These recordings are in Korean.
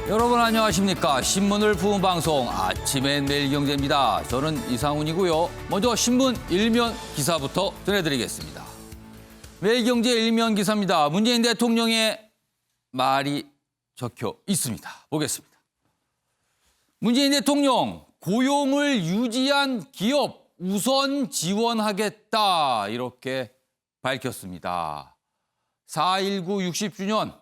여러분 안녕하십니까. 신문을 푸는 방송 아침엔 매일경제입니다. 저는 이상훈이고요. 먼저 신문 일면 기사부터 전해드리겠습니다. 매일경제 일면 기사입니다. 문재인 대통령의 말이 적혀 있습니다. 보겠습니다. 문재인 대통령 고용을 유지한 기업 우선 지원하겠다 이렇게 밝혔습니다. 4.19 60주년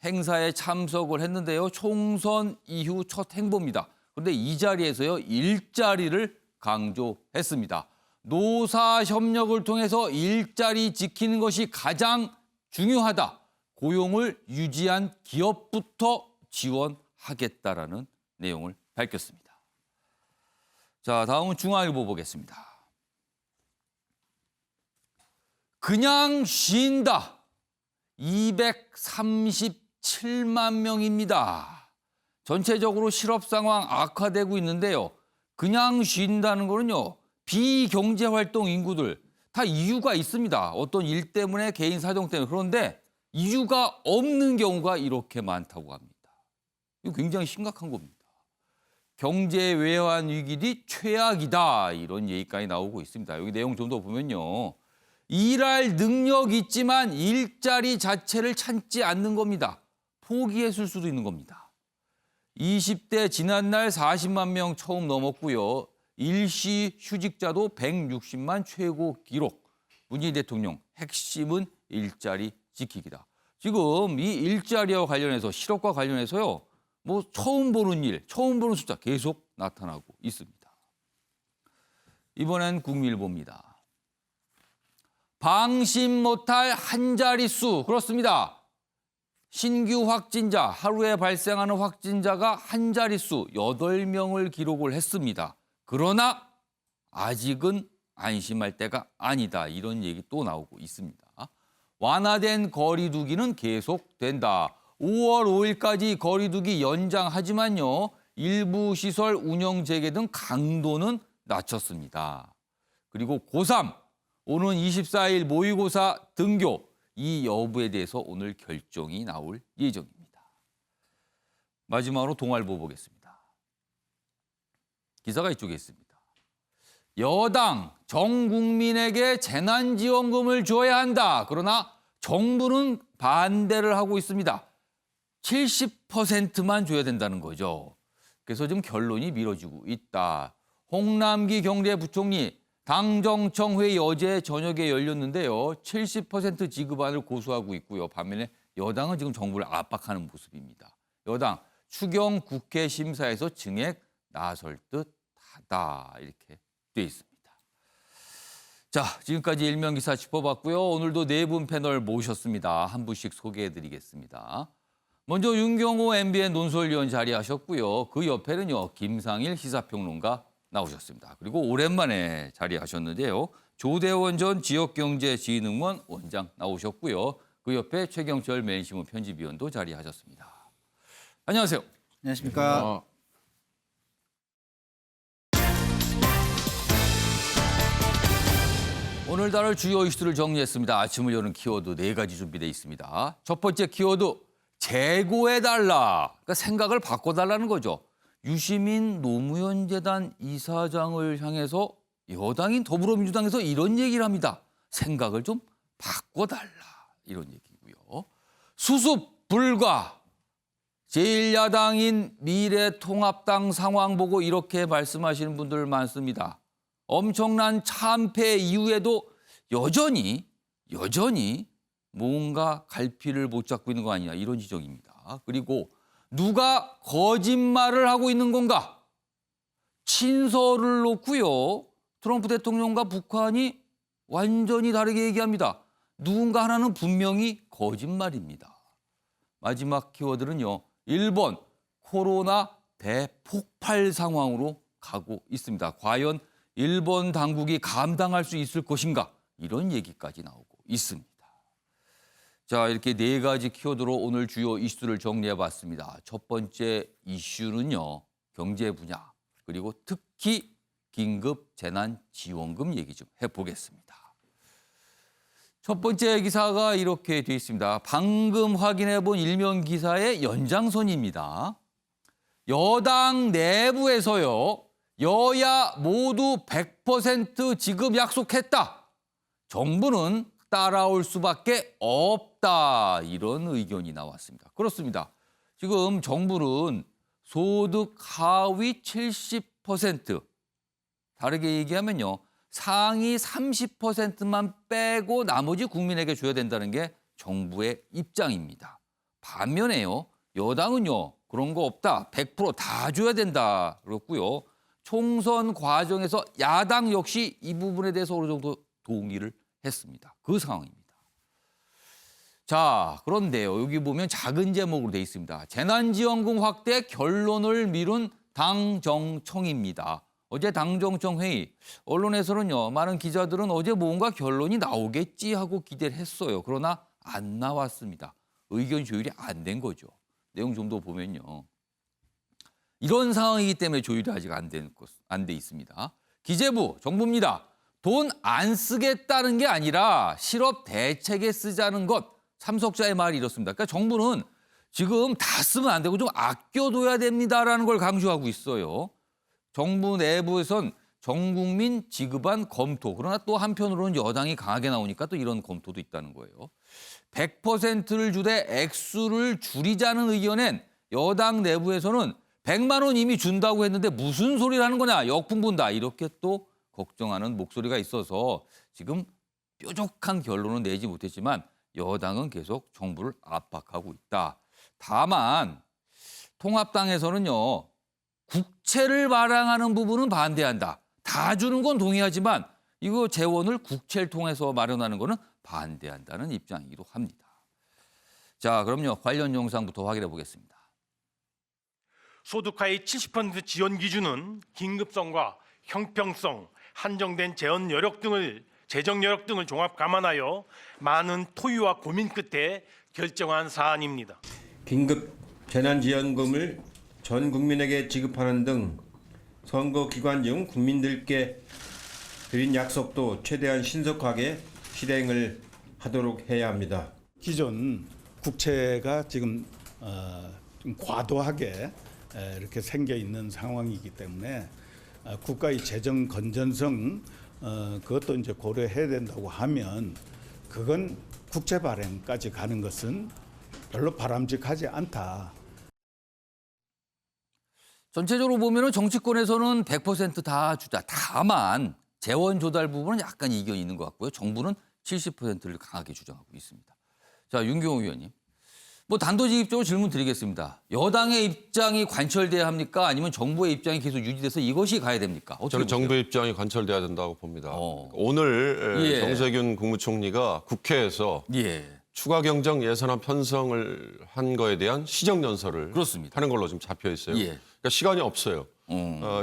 행사에 참석을 했는데요. 총선 이후 첫 행보입니다. 그런데 이 자리에서요. 일자리를 강조했습니다. 노사 협력을 통해서 일자리 지키는 것이 가장 중요하다. 고용을 유지한 기업부터 지원하겠다라는 내용을 밝혔습니다. 자, 다음은 중앙일보 보겠습니다. 그냥 쉰다. 237만 명입니다. 전체적으로 실업 상황 악화되고 있는데요. 그냥 쉰다는 거는요. 비경제활동 인구들 다 이유가 있습니다. 어떤 일 때문에 개인 사정 때문에. 그런데 이유가 없는 경우가 이렇게 많다고 합니다. 이거 굉장히 심각한 겁니다. 경제 외환 위기이 최악이다. 이런 얘기까지 나오고 있습니다. 여기 내용 좀 더 보면요. 일할 능력 있지만 일자리 자체를 찾지 않는 겁니다. 포기했을 수도 있는 겁니다. 20대 지난날 40만 명 처음 넘었고요. 일시 휴직자도 160만 최고 기록. 문재인 대통령 핵심은 일자리 지키기다. 지금 이 일자리와 관련해서 실업과 관련해서요. 뭐 처음 보는 일, 처음 보는 숫자 계속 나타나고 있습니다. 이번엔 국민일보입니다. 방심 못할 한 자릿수. 그렇습니다. 신규 확진자, 하루에 발생하는 확진자가 한 자릿수 8명을 기록을 했습니다. 그러나 아직은 안심할 때가 아니다. 이런 얘기 또 나오고 있습니다. 완화된 거리 두기는 계속된다. 5월 5일까지 거리 두기 연장하지만요. 일부 시설 운영 재개 등 강도는 낮췄습니다. 그리고 고3. 오는 24일 모의고사 등교 이 여부에 대해서 오늘 결정이 나올 예정입니다. 마지막으로 동아일보 보겠습니다. 기사가 이쪽에 있습니다. 여당 전 국민에게 재난지원금을 줘야 한다. 그러나 정부는 반대를 하고 있습니다. 70%만 줘야 된다는 거죠. 그래서 지금 결론이 미뤄지고 있다. 홍남기 경제부총리 당정청 회의 어제 저녁에 열렸는데요. 70% 지급안을 고수하고 있고요. 반면에 여당은 지금 정부를 압박하는 모습입니다. 여당 추경 국회 심사에서 증액 나설 듯하다 이렇게 돼 있습니다. 자, 지금까지 일면 기사 짚어봤고요. 오늘도 네 분 패널 모셨습니다. 한 분씩 소개해드리겠습니다. 먼저 윤경호 MBN 논설위원 자리하셨고요. 그 옆에는요. 김상일 시사평론가 나오셨습니다. 그리고 오랜만에 자리하셨는데요. 조대원 전 지역경제진흥원 원장 나오셨고요. 그 옆에 최경철 매일신문 편집위원도 자리하셨습니다. 안녕하세요. 안녕하십니까. 오늘 다룰 주요 이슈들을 정리했습니다. 아침을 여는 키워드 4가지 준비되어 있습니다. 첫 번째 키워드 재고해달라. 그러니까 생각을 바꿔달라는 거죠. 유시민 노무현 재단 이사장을 향해서 여당인 더불어민주당에서 이런 얘기를 합니다. 생각을 좀 바꿔달라. 이런 얘기고요. 수습 불가. 제1야당인 미래통합당 상황 보고 이렇게 말씀하시는 분들 많습니다. 엄청난 참패 이후에도 여전히 뭔가 갈피를 못 잡고 있는 거 아니냐 이런 지적입니다. 그리고 누가 거짓말을 하고 있는 건가? 친서를 놓고요. 트럼프 대통령과 북한이 완전히 다르게 얘기합니다. 누군가 하나는 분명히 거짓말입니다. 마지막 키워드는요. 일본 코로나 대폭발 상황으로 가고 있습니다. 과연 일본 당국이 감당할 수 있을 것인가? 이런 얘기까지 나오고 있습니다. 자, 이렇게 4가지 키워드로 오늘 주요 이슈를 정리해봤습니다. 첫 번째 이슈는요. 경제 분야 그리고 특히 긴급 재난지원금 얘기 좀 해보겠습니다. 첫 번째 기사가 이렇게 돼 있습니다. 방금 확인해 본 일면 기사의 연장선입니다. 여당 내부에서요. 여야 모두 100% 지급 약속했다. 정부는 따라올 수밖에 없다. 이런 의견이 나왔습니다. 그렇습니다. 지금 정부는 소득 하위 70%, 다르게 얘기하면요. 상위 30%만 빼고 나머지 국민에게 줘야 된다는 게 정부의 입장입니다. 반면에요. 여당은요. 그런 거 없다. 100%다 줘야 된다. 그렇고요. 총선 과정에서 야당 역시 이 부분에 대해서 어느 정도 동의를 했습니다. 그 상황입니다. 자, 그런데요. 여기 보면 작은 제목으로 돼 있습니다. 재난지원금 확대 결론을 미룬 당정청입니다. 어제 당정청 회의, 언론에서는요. 많은 기자들은 어제 뭔가 결론이 나오겠지 하고 기대를 했어요. 그러나 안 나왔습니다. 의견 조율이 안 된 거죠. 내용 좀 더 보면요. 이런 상황이기 때문에 조율이 아직 안 돼 있습니다. 기재부, 정부입니다. 돈 안 쓰겠다는 게 아니라 실업 대책에 쓰자는 것. 참석자의 말이 이렇습니다. 그러니까 정부는 지금 다 쓰면 안 되고 좀 아껴둬야 됩니다라는 걸 강조하고 있어요. 정부 내부에선 전 국민 지급안 검토. 그러나 또 한편으로는 여당이 강하게 나오니까 또 이런 검토도 있다는 거예요. 100%를 주되 액수를 줄이자는 의견엔 여당 내부에서는 100만 원 이미 준다고 했는데 무슨 소리를 하는 거냐. 역풍분다. 이렇게 또 걱정하는 목소리가 있어서 지금 뾰족한 결론은 내지 못했지만 여당은 계속 정부를 압박하고 있다. 다만 통합당에서는요. 국채를 발행하는 부분은 반대한다. 다 주는 건 동의하지만 이거 재원을 국채를 통해서 마련하는 거는 반대한다는 입장이기도 합니다. 자, 그럼요. 관련 영상부터 확인해 보겠습니다. 소득하위 70% 지원 기준은 긴급성과 형평성, 한정된 재정 여력 등을 종합 감안하여 많은 토의와 고민 끝에 결정한 사안입니다. 긴급 재난지원금을 전 국민에게 지급하는 등 선거 기간 중 국민들께 드린 약속도 최대한 신속하게 실행을 하도록 해야 합니다. 기존 국채가 지금 좀 과도하게 이렇게 생겨 있는 상황이기 때문에 국가의 재정 건전성 그것도 이제 고려해야 된다고 하면 그건 국채 발행까지 가는 것은 별로 바람직하지 않다. 전체적으로 보면은 정치권에서는 100%다 주자. 다만 재원 조달 부분은 약간 이견이 있는 것 같고요. 정부는 70%를 강하게 주장하고 있습니다. 자, 윤경호 의원님. 뭐 단도직입적으로 질문 드리겠습니다. 여당의 입장이 관철돼야 합니까? 아니면 정부의 입장이 계속 유지돼서 이것이 가야 됩니까? 저는 보세요? 정부의 입장이 관철돼야 된다고 봅니다. 오늘 정세균 국무총리가 국회에서 추가 경정 예산안 편성을 한 거에 대한 시정연설을 그렇습니다. 하는 걸로 지금 잡혀 있어요. 그러니까 시간이 없어요.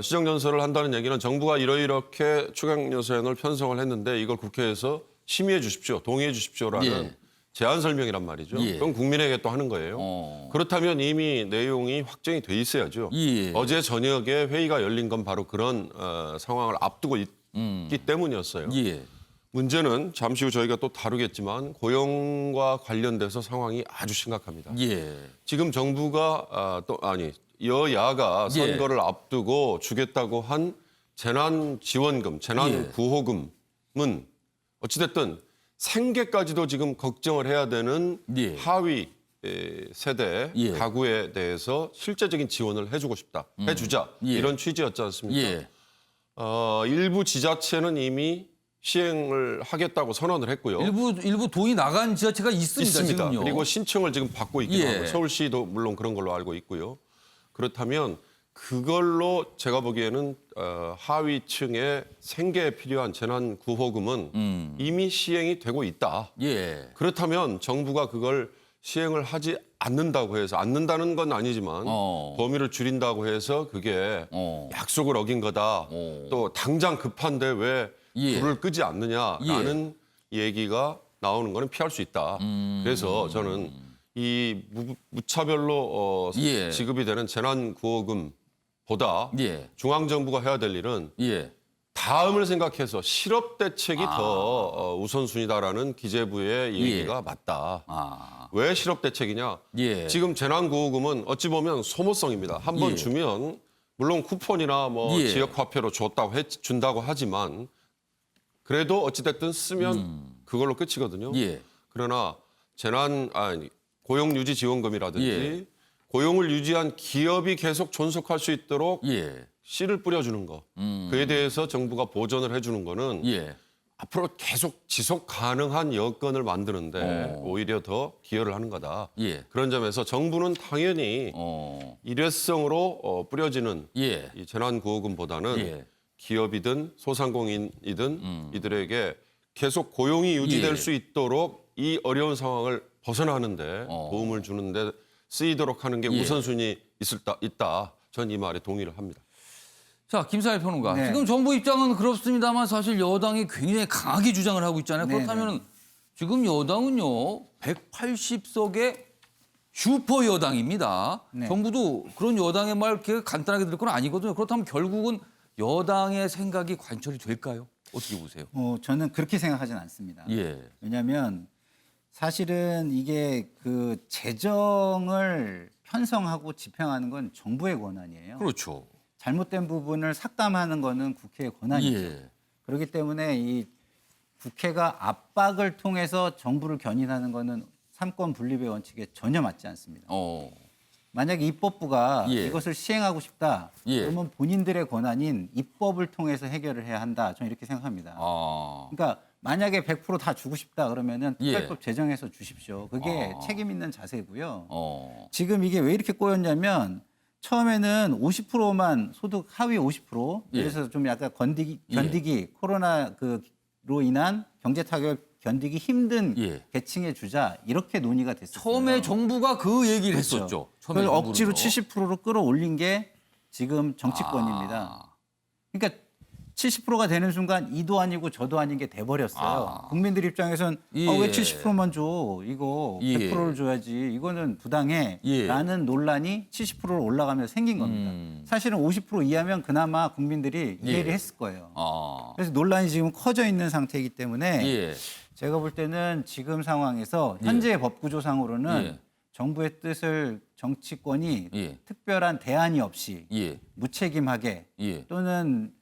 시정연설을 한다는 얘기는 정부가 이렇게 추가 예산을 편성을 했는데 이걸 국회에서 심의해 주십시오, 동의해 주십시오라는 제안 설명이란 말이죠. 그럼 국민에게 또 하는 거예요. 그렇다면 이미 내용이 확정이 돼 있어야죠. 어제 저녁에 회의가 열린 건 바로 그런 상황을 앞두고 있기 때문이었어요. 문제는 잠시 후 저희가 또 다루겠지만 고용과 관련돼서 상황이 아주 심각합니다. 지금 정부가 여야가 선거를 앞두고 주겠다고 한 재난지원금, 재난구호금은 어찌됐든 생계까지도 지금 걱정을 해야 되는 하위 세대 가구에 대해서 실제적인 지원을 해주고 싶다, 해주자 이런 취지였지 않습니까? 일부 지자체는 이미 시행을 하겠다고 선언을 했고요. 일부 돈이 나간 지자체가 있습니다. 지금요. 그리고 신청을 지금 받고 있기도 하고 서울시도 물론 그런 걸로 알고 있고요. 그렇다면 그걸로 제가 보기에는 하위층의 생계에 필요한 재난구호금은 이미 시행이 되고 있다. 그렇다면 정부가 그걸 시행을 하지 않는다는 건 아니지만 범위를 줄인다고 해서 그게 약속을 어긴 거다. 또 당장 급한데 왜 불을 끄지 않느냐라는 얘기가 나오는 거는 피할 수 있다. 그래서 저는 이 무차별로 지급이 되는 재난구호금보다 중앙정부가 해야 될 일은 다음을 생각해서 실업 대책이 더 우선순위다라는 기재부의 얘기가 맞다. 왜 실업 대책이냐? 예. 지금 재난구호금은 어찌 보면 소모성입니다. 한 번 예. 주면 물론 쿠폰이나 뭐 예. 지역 화폐로 준다고 하지만 그래도 어찌됐든 쓰면 그걸로 끝이거든요. 예. 그러나 고용유지지원금이라든지 예. 고용을 유지한 기업이 계속 존속할 수 있도록 예. 씨를 뿌려주는 거. 그에 대해서 정부가 보전을 해주는 거는 예. 앞으로 계속 지속 가능한 여건을 만드는데 오히려 더 기여를 하는 거다. 예. 그런 점에서 정부는 당연히 일회성으로 뿌려지는 예. 이 재난구호금보다는 예. 기업이든 소상공인이든 이들에게 계속 고용이 유지될 예. 수 있도록 이 어려운 상황을 벗어나는데 도움을 주는데 쓰이도록 하는 게 예. 우선순위 있다. 전 이 말에 동의를 합니다. 자, 김사일 평론가. 네. 지금 정부 입장은 그렇습니다만 사실 여당이 굉장히 강하게 주장을 하고 있잖아요. 네, 그렇다면 지금 여당은요, 180석의 슈퍼 여당입니다. 네. 정부도 그런 여당의 말 이렇게 간단하게 들을 건 아니거든요. 그렇다면 결국은 여당의 생각이 관철이 될까요? 어떻게 보세요? 저는 그렇게 생각하진 않습니다. 예. 왜냐하면 사실은 이게 그 재정을 편성하고 집행하는 건 정부의 권한이에요. 그렇죠. 잘못된 부분을 삭감하는 거는 국회의 권한이죠. 예. 그렇기 때문에 이 국회가 압박을 통해서 정부를 견인하는 거는 삼권 분립의 원칙에 전혀 맞지 않습니다. 만약에 입법부가 예. 이것을 시행하고 싶다. 예. 그러면 본인들의 권한인 입법을 통해서 해결을 해야 한다. 저는 이렇게 생각합니다. 그러니까 만약에 100% 다 주고 싶다 그러면은 예. 특별법 제정해서 주십시오. 그게 책임 있는 자세고요. 어. 지금 이게 왜 이렇게 꼬였냐면 처음에는 50%만 소득 하위 50%. 예. 그래서 좀 약간 견디기 코로나 그로 인한 경제 타격 견디기 힘든 예. 계층에 주자 이렇게 논의가 됐었어요. 처음에 정부가 그 얘기를 그렇죠. 했었죠. 처음에 그걸 정부는요. 억지로 70%로 끌어올린 게 지금 정치권입니다. 그러니까 70%가 되는 순간 이도 아니고 저도 아닌 게 돼버렸어요. 국민들 입장에선 예. 왜 70%만 줘? 이거 예. 100%를 줘야지. 이거는 부당해. 예. 라는 논란이 70%로 올라가면서 생긴 겁니다. 사실은 50% 이하면 그나마 국민들이 이해를 예. 했을 거예요. 아. 그래서 논란이 지금 커져 있는 상태이기 때문에 예. 제가 볼 때는 지금 상황에서 현재의 법구조상으로는 예. 정부의 뜻을 정치권이 예. 특별한 대안이 없이 예. 무책임하게 예. 또는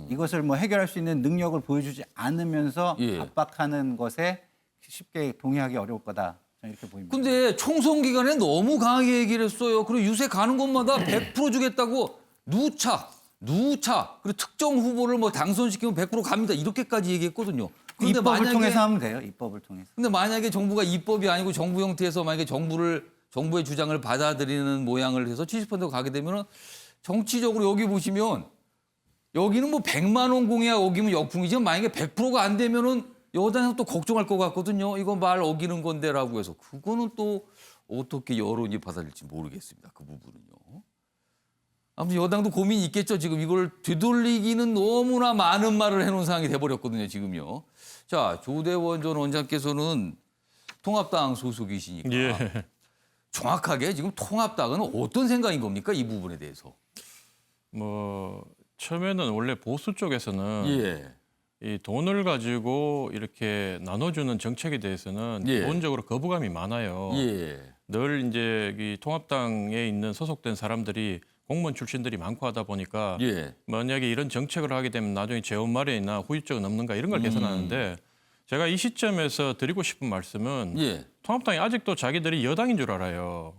이것을 뭐 해결할 수 있는 능력을 보여주지 않으면서 예. 압박하는 것에 쉽게 동의하기 어려울 거다. 저는 이렇게 보입니다. 근데 총선 기간에 너무 강하게 얘기를 했어요. 그리고 요새 가는 곳마다 100% 주겠다고 누차 그리고 특정 후보를 뭐 당선시키면 100% 갑니다. 이렇게까지 얘기했거든요. 그런데 입법을 통해서 하면 돼요. 입법을 통해서. 근데 만약에 정부가 입법이 아니고 정부 형태에서 만약에 정부의 주장을 받아들이는 모양을 해서 70%가 가게 되면은 정치적으로 여기 보시면 여기는 뭐 100만 원 공약 어기면 역풍이지만 만약에 100%가 안 되면은 여당에서 또 걱정할 것 같거든요. 이거 말 어기는 건데라고 해서 그거는 또 어떻게 여론이 받아들일지 모르겠습니다. 그 부분은요. 아무튼 여당도 고민이 있겠죠. 지금 이걸 되돌리기는 너무나 많은 말을 해놓은 상황이 돼버렸거든요. 지금요. 자, 조대원 전 원장께서는 통합당 소속이시니까 예. 정확하게 지금 통합당은 어떤 생각인 겁니까? 이 부분에 대해서. 뭐 처음에는 원래 보수 쪽에서는 예. 이 돈을 가지고 이렇게 나눠주는 정책에 대해서는 예. 기본적으로 거부감이 많아요. 예. 늘 이제 이 통합당에 있는 소속된 사람들이 공무원 출신들이 많고 하다 보니까 예. 만약에 이런 정책을 하게 되면 나중에 재원 마련이나 후유증은 없는가 이런 걸 계산하는데 제가 이 시점에서 드리고 싶은 말씀은 예. 통합당이 아직도 자기들이 여당인 줄 알아요.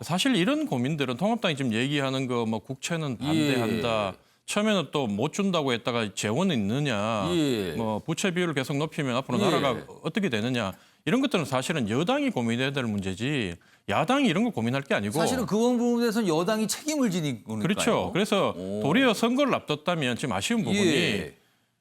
사실 이런 고민들은 통합당이 지금 얘기하는 거 뭐 국채는 반대한다. 처음에는 또 못 준다고 했다가 재원은 있느냐. 예. 뭐 부채 비율을 계속 높이면 앞으로 예. 나라가 어떻게 되느냐. 이런 것들은 사실은 여당이 고민해야 될 문제지 야당이 이런 걸 고민할 게 아니고. 사실은 그 부분에 대해서는 여당이 책임을 지는 거니까요. 그렇죠. 그래서 도리어 선거를 앞뒀다면 지금 아쉬운 부분이 예.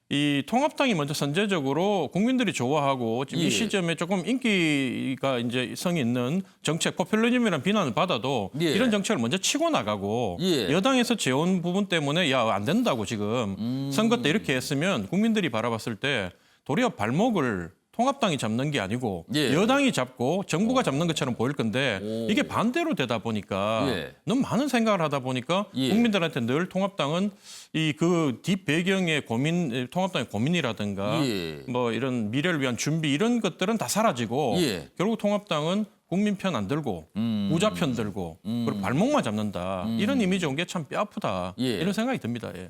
이 통합당이 먼저 선제적으로 국민들이 좋아하고 지금 예. 이 시점에 조금 인기가 이제 성이 있는 정책, 포퓰리즘이라는 비난을 받아도 예. 이런 정책을 먼저 치고 나가고 예. 여당에서 재원 부분 때문에 야 안 된다고 지금 선거 때 이렇게 했으면 국민들이 바라봤을 때 도리어 발목을 통합당이 잡는 게 아니고 예. 여당이 잡고 정부가 잡는 것처럼 보일 건데 이게 반대로 되다 보니까 예. 너무 많은 생각을 하다 보니까 예. 국민들한테 늘 통합당은 이 그 뒷배경의 고민, 통합당의 고민이라든가 예. 뭐 이런 미래를 위한 준비 이런 것들은 다 사라지고 예. 결국 통합당은 국민 편 안 들고 부자 편 들고 그리고 발목만 잡는다 이런 이미지 온 게 참 뼈아프다 예. 이런 생각이 듭니다. 예.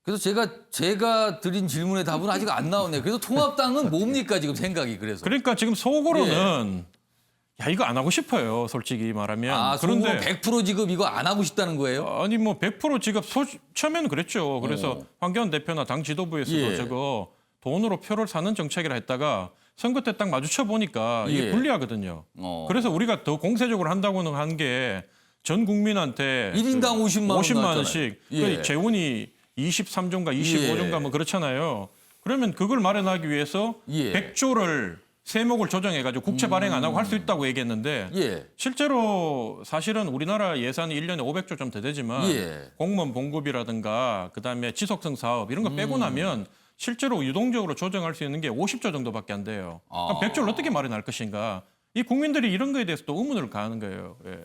그래서 제가 드린 질문의 답은 아직 안 나오네요. 그래서 통합당은 뭡니까 지금 생각이 그래서. 그러니까 지금 속으로는 야 이거 안 하고 싶어요. 솔직히 말하면. 아, 속으로 100% 지금 이거 안 하고 싶다는 거예요? 아니 뭐 100% 지금 처음에는 그랬죠. 그래서 황교안 대표나 당 지도부에서도 예. 저거 돈으로 표를 사는 정책이라 했다가 선거 때 딱 마주쳐 보니까 이게 예. 불리하거든요. 그래서 우리가 더 공세적으로 한다고는 한 게 전 국민한테 1인당 50만 원 50만 나왔잖아요. 원씩 예. 그 재원이 23조인가 25조인가 뭐 그렇잖아요. 그러면 그걸 마련하기 위해서 예. 100조를 세목을 조정해가지고 국채 발행 안 하고 할 수 있다고 얘기했는데 예. 실제로 사실은 우리나라 예산이 1년에 500조 좀 더 되지만 예. 공무원 봉급이라든가 그다음에 지속성 사업 이런 거 빼고 나면 실제로 유동적으로 조정할 수 있는 게 50조 정도밖에 안 돼요. 그럼 100조를 어떻게 마련할 것인가? 이 국민들이 이런 거에 대해서 또 의문을 가하는 거예요. 예.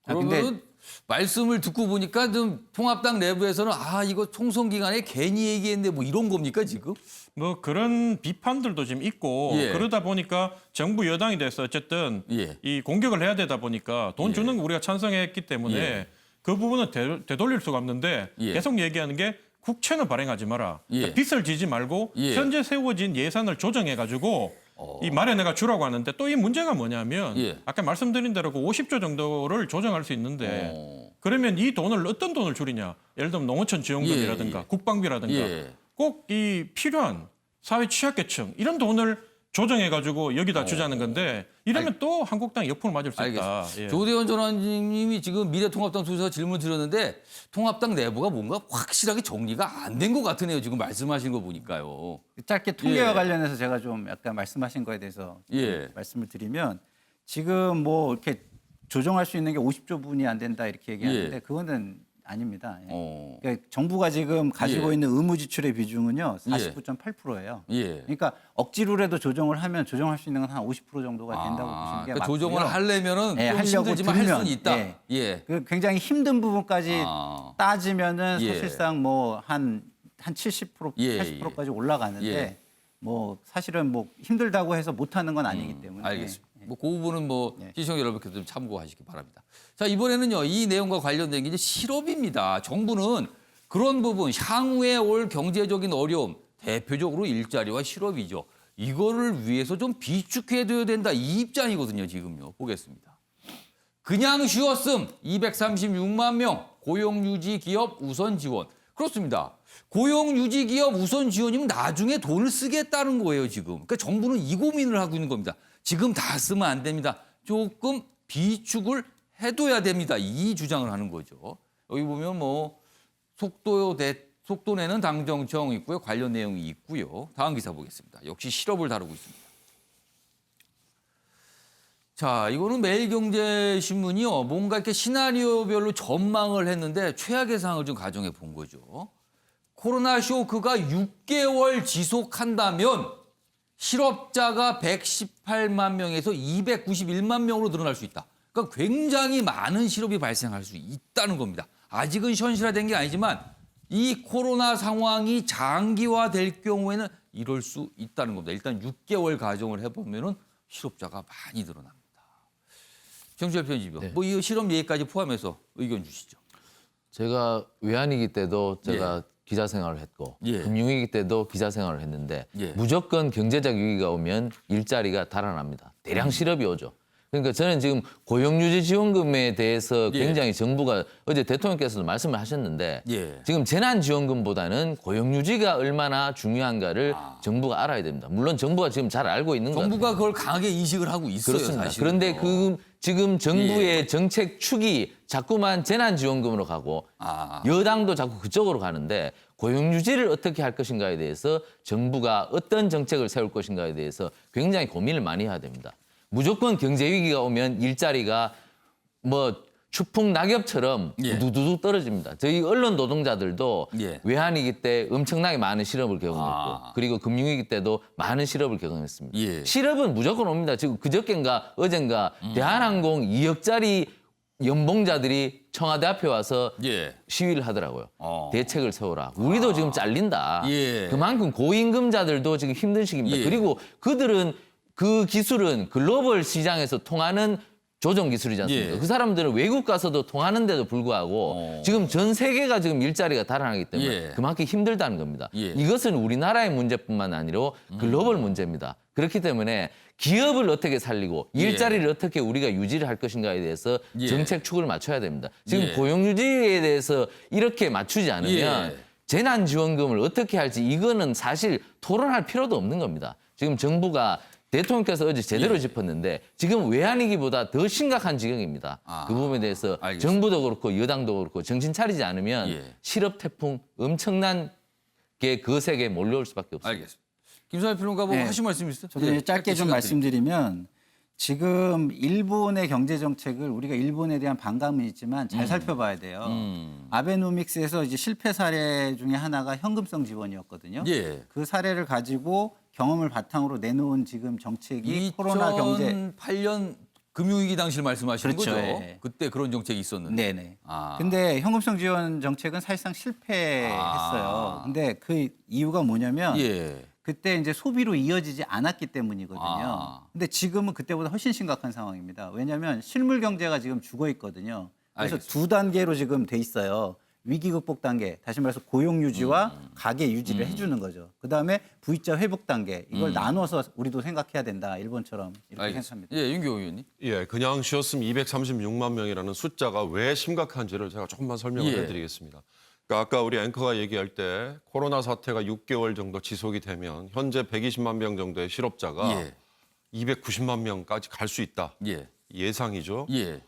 그러면 말씀을 듣고 보니까 좀 통합당 내부에서는 아 이거 총선 기간에 괜히 얘기했는데 뭐 이런 겁니까 지금? 뭐 그런 비판들도 지금 있고 예. 그러다 보니까 정부 여당이 돼서 어쨌든 예. 이 공격을 해야 되다 보니까 돈 주는 거 우리가 찬성했기 때문에 예. 그 부분은 되돌릴 수가 없는데 예. 계속 얘기하는 게 국채는 발행하지 마라. 예. 그러니까 빚을 지지 말고 예. 현재 세워진 예산을 조정해가지고 이 마련해가 주라고 하는데 또 이 문제가 뭐냐면 예. 아까 말씀드린 대로 그 50조 정도를 조정할 수 있는데 그러면 이 돈을 어떤 돈을 줄이냐? 예를 들면 농어촌 지원금이라든가 예, 예. 국방비라든가 예. 꼭 이 필요한 사회 취약계층 이런 돈을 조정해가지고 여기다 주자는 건데 이러면 또 한국당이 역풍을 맞을 수 있다. 알겠습니다. 예. 조대현 전원님이 지금 미래통합당 소속사 질문 드렸는데 통합당 내부가 뭔가 확실하게 정리가 안 된 것 같으네요. 지금 말씀하신 거 보니까요. 짧게 통계와 예. 관련해서 제가 좀 약간 말씀하신 거에 대해서 예. 말씀을 드리면 지금 뭐 이렇게 조정할 수 있는 게 50조 분이 안 된다 이렇게 얘기하는데 예. 그거는 아닙니다. 예. 어. 그러니까 정부가 지금 가지고 예. 있는 의무 지출의 비중은요 예. 49.8%예요. 예. 그러니까 억지로라도 조정을 하면 조정할 수 있는 건 한 50% 정도가 된다고 보시는 게 그러니까 맞고요. 조정을 하려면은 예, 좀 하려고 힘들지만 할 수는 들면, 있다. 예. 예. 그 굉장히 힘든 부분까지 아. 따지면은 예. 사실상 뭐 한 70%, 예, 80%까지 올라가는데 예. 뭐 사실은 뭐 힘들다고 해서 못하는 건 아니기 때문에. 알겠습니다. 뭐 그 부분은 뭐 예. 시청 여러분께서 좀 참고하시기 바랍니다. 자 이번에는요 이 내용과 관련된 게 이제 실업입니다. 정부는 그런 부분 향후에 올 경제적인 어려움 대표적으로 일자리와 실업이죠. 이거를 위해서 좀 비축해둬야 된다 이 입장이거든요. 지금요 보겠습니다. 그냥 쉬었음 236만 명 고용유지 기업 우선 지원. 그렇습니다. 고용유지 기업 우선 지원이면 나중에 돈을 쓰겠다는 거예요, 지금. 그러니까 정부는 이 고민을 하고 있는 겁니다. 지금 다 쓰면 안 됩니다. 조금 비축을 해둬야 됩니다. 이 주장을 하는 거죠. 여기 보면 뭐 속도 내는 당정청 있고요. 관련 내용이 있고요. 다음 기사 보겠습니다. 역시 실업을 다루고 있습니다. 자, 이거는 매일경제신문이요. 뭔가 이렇게 시나리오별로 전망을 했는데 최악의 상황을 좀 가정해 본 거죠. 코로나 쇼크가 6개월 지속한다면 실업자가 118만 명에서 291만 명으로 늘어날 수 있다. 그러니까 굉장히 많은 실업이 발생할 수 있다는 겁니다. 아직은 현실화된 게 아니지만 이 코로나 상황이 장기화될 경우에는 이럴 수 있다는 겁니다. 일단 6개월 가정을 해보면은 실업자가 많이 늘어납니다. 정철 편집이요. 뭐 이 실업 얘기까지 포함해서 의견 주시죠. 제가 외환위기 때도 제가 예. 기자 생활을 했고 예. 금융위기 때도 기자 생활을 했는데 예. 무조건 경제적 위기가 오면 일자리가 달아납니다. 대량 실업이 오죠. 그러니까 저는 지금 고용유지 지원금에 대해서 예. 굉장히 정부가 어제 대통령께서도 말씀을 하셨는데 예. 지금 재난지원금보다는 고용유지가 얼마나 중요한가를 정부가 알아야 됩니다. 물론 정부가 지금 잘 알고 있는 것 정부가 같아요. 그걸 강하게 인식을 하고 있어요. 그렇습니다. 사실은. 그런데 지금 정부의 예. 정책 축이 자꾸만 재난지원금으로 가고 여당도 자꾸 그쪽으로 가는데 고용유지를 어떻게 할 것인가에 대해서 정부가 어떤 정책을 세울 것인가에 대해서 굉장히 고민을 많이 해야 됩니다. 무조건 경제위기가 오면 일자리가 뭐 추풍 낙엽처럼 예. 우두두둑 떨어집니다. 저희 언론 노동자들도 예. 외환위기 때 엄청나게 많은 실업을 경험했고 아. 그리고 금융위기 때도 많은 실업을 경험했습니다. 예. 실업은 무조건 옵니다. 지금 그저께인가 어젠가 대한항공 2억짜리 연봉자들이 청와대 앞에 와서 예. 시위를 하더라고요. 어. 대책을 세워라. 우리도 지금 잘린다. 예. 그만큼 고임금자들도 지금 힘든 시기입니다. 예. 그리고 그들은 그 기술은 글로벌 시장에서 통하는 조정 기술이지 않습니까? 예. 그 사람들은 외국 가서도 통하는데도 불구하고 지금 전 세계가 지금 일자리가 달아나기 때문에 예. 그만큼 힘들다는 겁니다. 예. 이것은 우리나라의 문제뿐만 아니라 글로벌 문제입니다. 그렇기 때문에 기업을 어떻게 살리고 일자리를 어떻게 우리가 유지를 할 것인가에 대해서 예. 정책 축을 맞춰야 됩니다. 지금 예. 고용 유지에 대해서 이렇게 맞추지 않으면 예. 재난지원금을 어떻게 할지 이거는 사실 토론할 필요도 없는 겁니다. 지금 정부가 대통령께서 어제 제대로 예. 짚었는데 지금 외환위기보다 더 심각한 지경입니다. 아, 그 부분에 대해서 알겠습니다. 정부도 그렇고 여당도 그렇고 정신 차리지 않으면 예. 실업 태풍 엄청난 게 거세게 몰려올 수밖에 없습니다. 알겠습니다. 김선일 평론가 뭐 네. 하실 말씀 있어요? 저도 예, 이제 짧게 좀 시간 말씀드리면 지금 일본의 경제 정책을 우리가 일본에 대한 반감은 있지만 잘 살펴봐야 돼요. 아베노믹스에서 이제 실패 사례 중에 하나가 현금성 지원이었거든요. 예. 그 사례를 가지고 경험을 바탕으로 내놓은 지금 정책이 코로나 경제 2008년 금융위기 당시를 말씀하시는 그렇죠. 거죠? 예. 그때 그런 정책이 있었는데. 네네. 아. 근데 현금성 지원 정책은 사실상 실패했어요. 근데 그 이유가 뭐냐면 예. 그때 이제 소비로 이어지지 않았기 때문이거든요. 아. 근데 지금은 그때보다 훨씬 심각한 상황입니다. 왜냐하면 실물 경제가 지금 죽어 있거든요. 그래서 알겠습니다. 두 단계로 지금 돼 있어요. 위기 극복 단계, 다시 말해서 고용 유지와 가계 유지를 해주는 거죠. 그 다음에 V자 회복 단계, 이걸 나눠서 우리도 생각해야 된다. 일본처럼 이렇게 알겠습니다. 생각합니다. 예, 윤경호 의원님. 예, 그냥 쉬었으면 236만 명이라는 숫자가 왜 심각한지를 제가 조금만 설명을 예. 해드리겠습니다. 그러니까 아까 우리 앵커가 얘기할 때 코로나 사태가 6개월 정도 지속이 되면 현재 120만 명 정도의 실업자가 예. 290만 명까지 갈 수 있다. 예. 예상이죠. 예.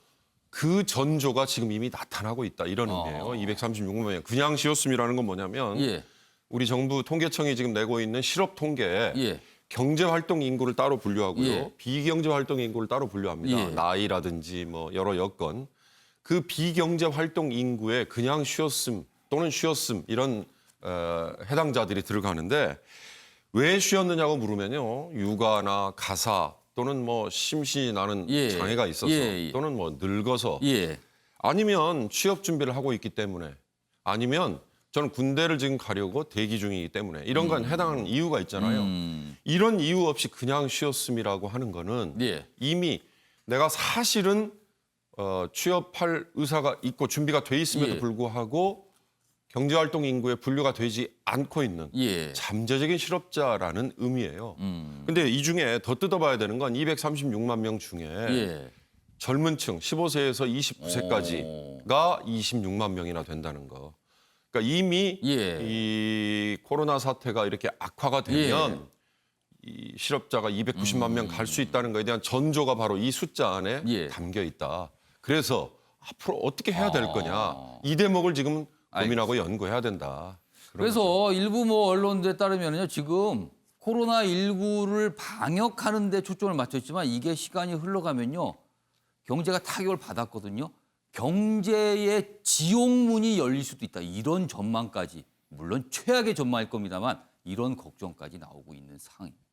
그 전조가 지금 이미 나타나고 있다. 이런 의미예요. 236만 명. 그냥 쉬었음이라는 건 뭐냐면 예. 우리 정부 통계청이 지금 내고 있는 실업 통계에 예. 경제활동 인구를 따로 분류하고요. 예. 비경제활동 인구를 따로 분류합니다. 예. 나이라든지 뭐 여러 여건. 그 비경제활동 인구에 그냥 쉬었음 또는 쉬었음 이런 해당자들이 들어가는데 왜 쉬었느냐고 물으면요. 육아나 가사 또는 뭐 심신이 나는 예. 장애가 있어서 예. 또는 뭐 늙어서 예. 아니면 취업 준비를 하고 있기 때문에 아니면 저는 군대를 지금 가려고 대기 중이기 때문에 이런 건 해당하는 이유가 있잖아요. 이런 이유 없이 그냥 쉬었음이라고 하는 거는 예. 이미 내가 사실은 취업할 의사가 있고 준비가 돼 있음에도 예. 불구하고 경제활동 인구에 분류가 되지 않고 있는 예. 잠재적인 실업자라는 의미예요. 근데 이 중에 더 뜯어봐야 되는 건 236만 명 중에 예. 젊은 층 15세에서 29세까지가 26만 명이나 된다는 거. 그러니까 이미 예. 이 코로나 사태가 이렇게 악화가 되면 이 실업자가 290만 명 갈 수 있다는 거에 대한 전조가 바로 이 숫자 안에 예. 담겨 있다. 그래서 앞으로 어떻게 해야 될 거냐. 이 대목을 지금 고민하고 연구해야 된다. 그래서 일부 뭐 언론들에 따르면요. 지금 코로나19를 방역하는 데 초점을 맞췄지만 이게 시간이 흘러가면요. 경제가 타격을 받았거든요. 경제의 지옥문이 열릴 수도 있다. 이런 전망까지. 물론 최악의 전망일 겁니다만 이런 걱정까지 나오고 있는 상황입니다.